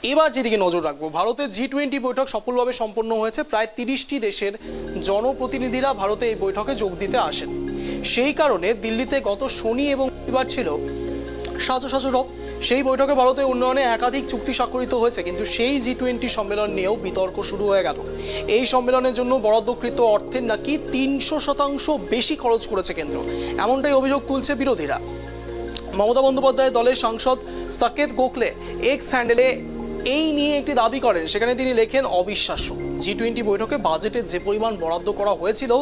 এবার যেদিকে নজর রাখবো, ভারতের G20 বৈঠক সফলভাবে সম্পন্ন হয়েছে। প্রায় 30টি দেশের জনপ্রতিনিধিরা ভারতে এই বৈঠকে যোগ দিতে আসেন। সেই কারণে দিল্লিতে গত শনি এবং রবিবার ছিল সাজো রব। সেই বৈঠকে ভারতের উন্নয়নে একাধিক চুক্তি স্বাক্ষরিত হয়েছে, কিন্তু সেই G20 সম্মেলন নিয়েও বিতর্ক শুরু হয়ে গেল। এই সম্মেলনের জন্য বরাদ্দকৃত অর্থের নাকি 300% বেশি খরচ করেছে কেন্দ্র, এমনটাই অভিযোগ তুলছে বিরোধীরা। মমতা বন্দ্যোপাধ্যায়ের দলের সাংসদ সাকেত গোখলে এক্স হ্যান্ডেলে এই নিয়ে একটি দাবি করেন। সেখানে তিনি লেখেন, অবিশ্বাস্য, G20 বৈঠকে বাজেটের যে পরিমাণ বরাদ্দ করা হয়েছিল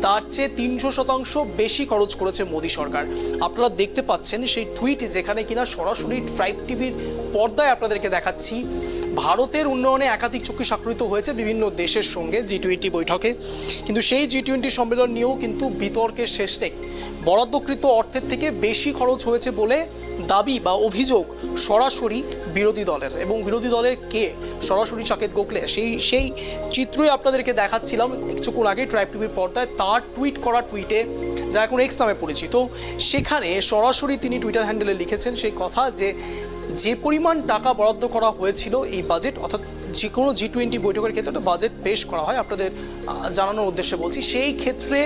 তার চেয়ে 300% বেশি খরচ করেছে মোদী সরকার। আপনারা দেখতে পাচ্ছেন সেই টুইট, যেখানে কিনা সরাসরি ট্রাইব টিভির পর্দায় আপনাদেরকে দেখাচ্ছি। ভারতের উন্নয়নে একাধিক চুক্তি স্বাক্ষরিত হয়েছে বিভিন্ন দেশের সঙ্গে G20 বৈঠকে, কিন্তু সেই G20 সম্মেলন নিয়েও কিন্তু বিতর্কের শেষ নেই। বরাদ্দকৃত অর্থের থেকে বেশি খরচ হয়েছে বলে দাবি বা অভিযোগ সরাসরি বিরোধী দলের, এবং বিরোধী দলের কে? সরাসরি সাকেত গোখলে। সেই চিত্রই আপনাদেরকে দেখাচ্ছিলাম কিছুক্ষণ আগে ট্রাইব টিভির পর্দায়। তার টুইট করা টুইটে, যা এখন এক্স নামে পরিচিত, সেখানে সরাসরি তিনি টুইটার হ্যান্ডেলে লিখেছেন সেই কথা যে পরিমাণ টাকা বরাদ্দ করা হয়েছিল এই বাজেট, অর্থাৎ যে কোনো G20 বৈঠকের ক্ষেত্রে একটা বাজেট পেশ করা হয়, আপনাদের জানানোর উদ্দেশ্যে বলছি, সেই ক্ষেত্রে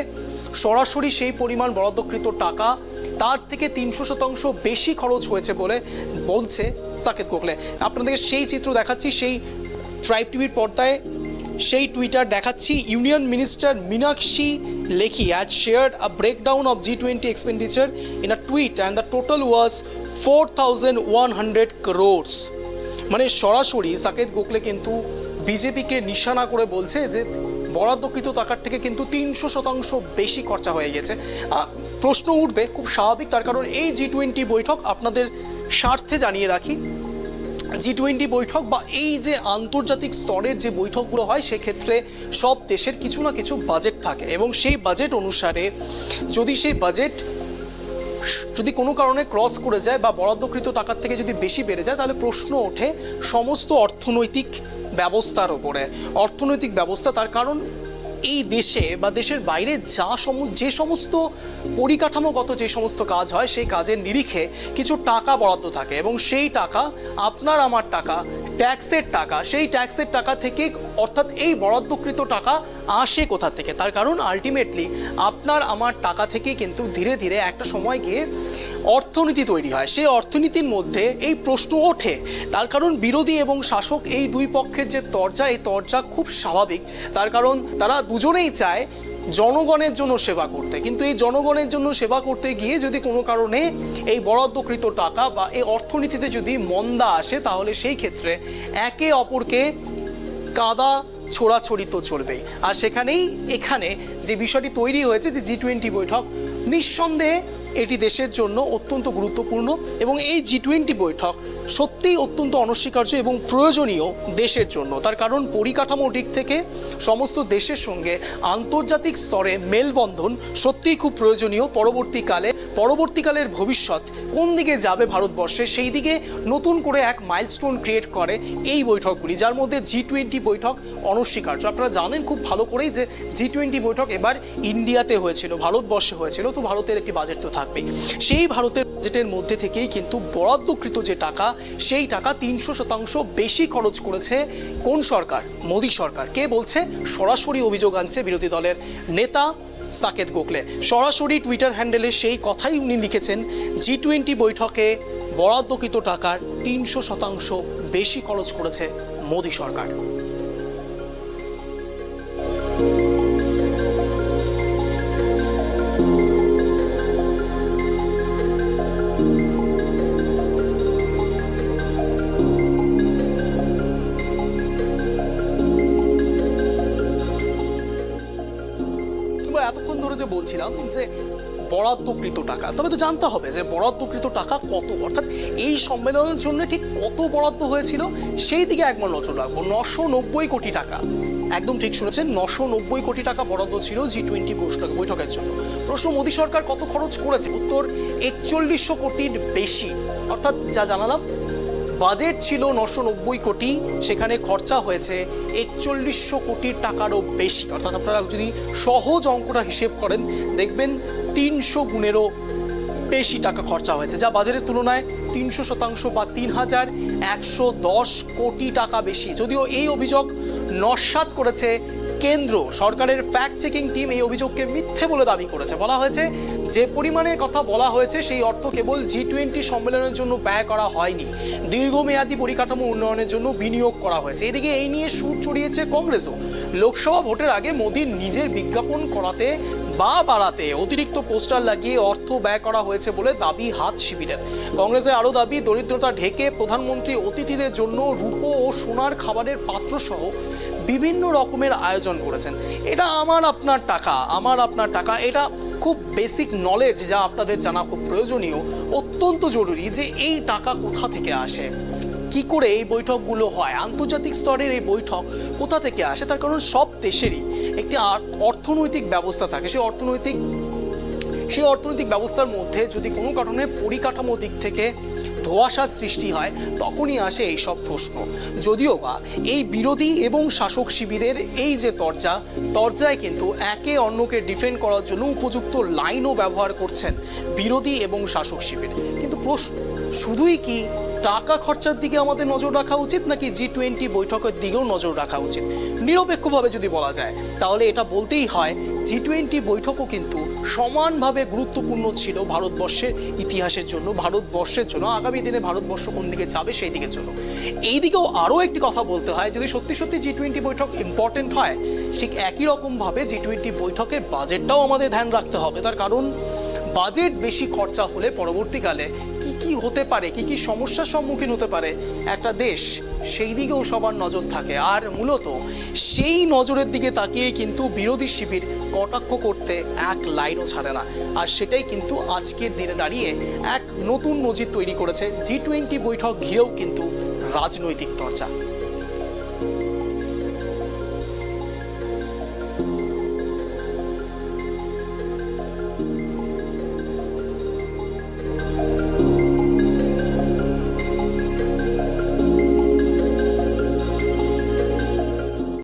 সরাসরি সেই পরিমাণ বরাদ্দকৃত টাকা তার থেকে 300% বেশি খরচ হয়েছে বলে বলছে সাকেত গোখলে। আপনাদেরকে সেই চিত্র দেখাচ্ছি, সেই ট্রাইব টিভির পর্দায় সেই টুইটার দেখাচ্ছি। ইউনিয়ন মিনিস্টার মীনাক্ষী লেখি had shared a breakdown of G20 expenditure in a tweet and the total was 4,100 crores। মানে সরাসরি সাকেত গোখলে কিন্তু বিজেপিকে নিশানা করে বলছে যে বরাদ্দকৃত টাকার থেকে কিন্তু 300% বেশি খরচা হয়ে গেছে। প্রশ্ন উঠবে, খুব স্বাভাবিক, তার কারণ এই G20 বৈঠক, আপনাদের স্বার্থে জানিয়ে রাখি, G20 বৈঠক বা এই যে আন্তর্জাতিক স্তরের যে বৈঠকগুলো হয়, সেক্ষেত্রে সব দেশের কিছু না কিছু বাজেট থাকে, এবং সেই বাজেট অনুসারে সেই বাজেট যদি কোনো কারণে ক্রস করে যায় বা বরাদ্দকৃত টাকার থেকে যদি বেশি বেড়ে যায়, তাহলে প্রশ্ন ওঠে সমস্ত অর্থনৈতিক ব্যবস্থার ওপরে। অর্থনৈতিক ব্যবস্থা, তার কারণ এই দেশে বা দেশের বাইরে যে সমস্ত পরিকাঠামোগত যে সমস্ত কাজ হয়, সেই কাজের নিরিখে কিছু টাকা বরাদ্দ থাকে, এবং সেই টাকা আপনার আমার টাকা, ট্যাক্সের টাকা, সেই ট্যাক্সের টাকা থেকে, অর্থাৎ এই বরাদ্দকৃত টাকা আসে কোথা থেকে? তার কারণ আলটিমেটলি আপনার আমার টাকা থেকে কিন্তু ধীরে ধীরে একটা সময় গিয়ে অর্থনীতি তৈরি হয়। সেই অর্থনীতির মধ্যে এই প্রশ্ন ওঠে, তার কারণ বিরোধী এবং শাসক এই দুই পক্ষের যে তরজা, এই তরজা খুব স্বাভাবিক, তার কারণ তারা দুজনেই চায় জনগণের জন্য সেবা করতে, কিন্তু এই জনগণের জন্য সেবা করতে গিয়ে যদি কোনো কারণে এই বরাদ্দকৃত টাকা বা এই অর্থনীতিতে যদি মন্দা আসে, তাহলে সেই ক্ষেত্রে একে অপরকে কাদা ছোড়াছড়ি তো চলবেই। আর এখানে যে বিষয়টি তৈরি হয়েছে, যে G20 বৈঠক, নিঃসন্দেহে এটি দেশের জন্য অত্যন্ত গুরুত্বপূর্ণ, এবং এই G20 বৈঠক সত্যিই অত্যন্ত অনস্বীকার্য এবং প্রয়োজনীয় দেশের জন্য। তার কারণ পরিকাঠামোর দিক থেকে সমস্ত দেশের সঙ্গে আন্তর্জাতিক স্তরে মেলবন্ধন সত্যিই খুব প্রয়োজনীয়। পরবর্তীকালের ভবিষ্যৎ কোন দিকে যাবে ভারতবর্ষে, সেই দিকে নতুন করে এক মাইলস্টোন ক্রিয়েট করে এই বৈঠকগুলি, যার মধ্যে G20 বৈঠক অনস্বীকার্য। আপনারা জানেন খুব ভালো করেই যে G20 বৈঠক এবার ইন্ডিয়াতে হয়েছিল, ভারতবর্ষে হয়েছিল, তো ভারতের একটি বাজেট তো থাকবেই। সেই ভারতের বাজেটের মধ্যে থেকেই কিন্তু বরাদ্দকৃত যে টাকা, সেই টাকা 300% বেশি খরচ করেছে কোন সরকার? মোদী সরকার। কে বলছে? সরাসরি অভিযোগ আনছে বিরোধী দলের নেতা সাকেত গোখলে। সরাসরি টুইটার হ্যান্ডেলে সেই কথাই উনি লিখেছেন, G20 বৈঠকে বরাদ্দকৃত টাকার 300% বেশি খরচ করেছে মোদী সরকার। এতক্ষণ ধরে যে বলছিলাম যে বরাদ্দকৃত টাকা, তবে তো জানতে হবে যে বরাদ্দকৃত টাকা কত, অর্থাৎ এই সম্মেলনের জন্য ঠিক কত বরাদ্দ হয়েছিল, সেই দিকে একবার নজর রাখবো। 990 কোটি টাকা, একদম ঠিক শুনেছেন, 990 কোটি টাকা বরাদ্দ ছিল G20 বৈঠকের জন্য। প্রশ্ন, মোদী সরকার কত খরচ করেছে? উত্তর 4100 কোটির বেশি। অর্থাৎ যা জানালাম, বাজেট ছিল 990 কোটি, সেখানে খরচা হয়েছে 4100 কোটি টাকারও বেশি। অর্থাৎ আপনারা যদি সহজ অঙ্কটা হিসেব করেন, দেখবেন 300 গুণেরও বেশি টাকা খরচা হয়েছে, যা বাজারের তুলনায় 300% বা 3110 কোটি টাকা বেশি। যদিও এই অভিযোগ নস্যাৎ করেছে কেন্দ্র সরকারের ফ্যাক্ট চেকিং টিম, এই অভিযোগকে মিথ্যে বলে দাবি করেছে। বলা হয়েছে যে পরিমাণের কথা বলা হয়েছে সেই অর্থ কেবল G20 সম্মেলনের জন্য ব্যয় করা হয়নি, দীর্ঘমেয়াদী পরিকাঠামো উন্নয়নের জন্য বিনিয়োগ করা হয়েছে। এদিকে এই নিয়ে সুর চড়িয়েছে কংগ্রেসও। লোকসভা ভোটের আগে মোদীর নিজের বিজ্ঞাপন করাতে বা বাড়াতে অতিরিক্ত পোস্টার লাগিয়ে অর্থ ব্যয় করা হয়েছে বলে দাবি হাত শিবিরের। কংগ্রেসের আরও দাবি, দরিদ্রতা ঢেকে প্রধানমন্ত্রী অতিথিদের জন্য রূপো ও সোনার খাবারের পাত্র সহ বিভিন্ন রকমের আয়োজন করেছেন। এটা আমার আপনার টাকা, এটা খুব বেসিক নলেজ যা আপনাদের জানা খুব প্রয়োজনীয়, অত্যন্ত জরুরি যে এই টাকা কোথা থেকে আসে, কি করে এই বৈঠকগুলো হয়, আন্তর্জাতিক স্তরের এই বৈঠক কোথা থেকে আসে। তার কারণ সব দেশেরই একটি অর্থনৈতিক ব্যবস্থা থাকে, সেই অর্থনৈতিক ব্যবস্থার মধ্যে যদি কোনো কারণে পরিকাঠামো দিক থেকে ধোঁয়াশার সৃষ্টি হয় তখনই আসে এইসব প্রশ্ন। যদিও বা এই বিরোধী এবং শাসক শিবিরের এই যে তরজায় কিন্তু একে অন্যকে ডিফেন্ড করার জন্য উপযুক্ত লাইনও ব্যবহার করছেন বিরোধী এবং শাসক শিবির। কিন্তু প্রশ্ন, শুধুই কি টাকা খরচার দিকে আমাদের নজর রাখা উচিত, নাকি G20 বৈঠকের দিকেও নজর রাখা উচিত? নিরপেক্ষভাবে যদি বলা যায় তাহলে এটা বলতেই হয় G20 বৈঠকও কিন্তু সমানভাবে গুরুত্বপূর্ণ ছিল ভারতবর্ষের ইতিহাসের জন্য, ভারতবর্ষের জন্য, আগামী দিনে ভারতবর্ষ কোন দিকে যাবে সেই দিকের জন্য। এই দিকেও আরও একটি কথা বলতে হয়, যদি সত্যি G20 বৈঠক ইম্পর্টেন্ট হয়, ঠিক একই রকমভাবে G20 বৈঠকের বাজেটটাও আমাদের ধ্যান রাখতে হবে। তার কারণ বাজেট বেশি খরচা হলে পরবর্তীকালে কি হতে পারে, কি সমস্যার সম্মুখীন হতে পারে একটা দেশ, সেই দিকেও সবার নজর থাকে। আর মূলত সেই নজরের দিকে তাকিয়ে কিন্তু বিরোধী শিবির কটাক্ষ করতে এক লাইনও ছাড়ে না। আর সেটাই কিন্তু আজকের দিনে দাঁড়িয়ে এক নতুন নজির তৈরি করেছে। G20 বৈঠক ঘিরেও কিন্তু রাজনৈতিক চর্চা।